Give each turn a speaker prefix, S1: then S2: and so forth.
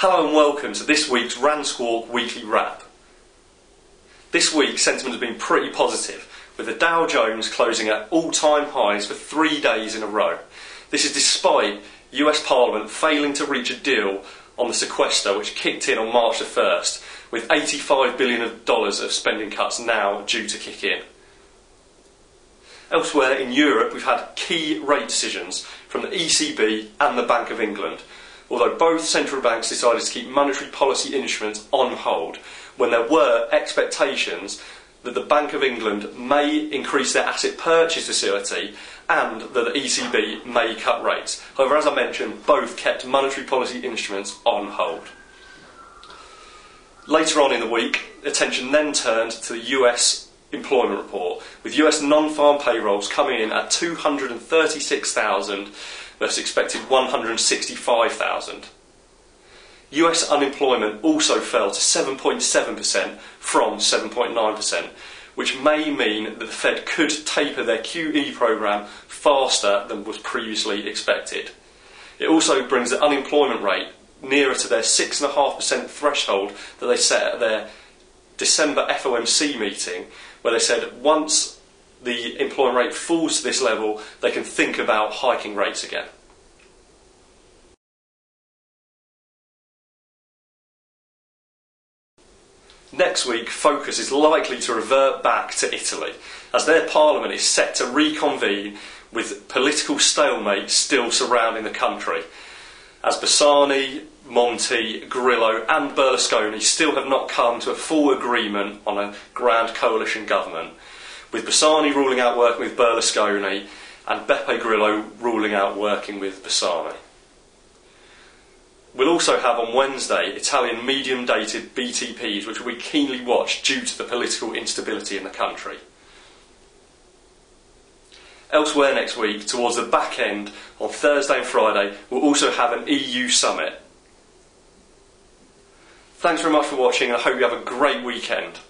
S1: Hello and welcome to this week's Rand Squawk Weekly Wrap. This week sentiment has been pretty positive, with the Dow Jones closing at all-time highs for 3 days in a row. This is despite US Parliament failing to reach a deal on the sequester, which kicked in on March the 1st, with $85 billion of spending cuts now due to kick in. Elsewhere in Europe, we've had key rate decisions from the ECB and the Bank of England, although both central banks decided to keep monetary policy instruments on hold when there were expectations that the Bank of England may increase their asset purchase facility and that the ECB may cut rates. However, as I mentioned, both kept monetary policy instruments on hold. Later on in the week, attention then turned to the US employment report, with US non-farm payrolls coming in at 236,000 versus expected 165,000. US unemployment also fell to 7.7% from 7.9%, which may mean that the Fed could taper their QE programme faster than was previously expected. It also brings the unemployment rate nearer to their 6.5% threshold that they set at their December FOMC meeting, where they said once the employment rate falls to this level, they can think about hiking rates again. Next week, focus is likely to revert back to Italy, as their parliament is set to reconvene with political stalemate still surrounding the country, as Bersani, Monti, Grillo and Berlusconi still have not come to a full agreement on a grand coalition government, with Bersani ruling out working with Berlusconi and Beppe Grillo ruling out working with Bersani. We'll also have on Wednesday Italian medium-dated BTPs, which will be keenly watched due to the political instability in the country. Elsewhere next week, towards the back end, on Thursday and Friday, we'll also have an EU summit. Thanks very much for watching, and I hope you have a great weekend.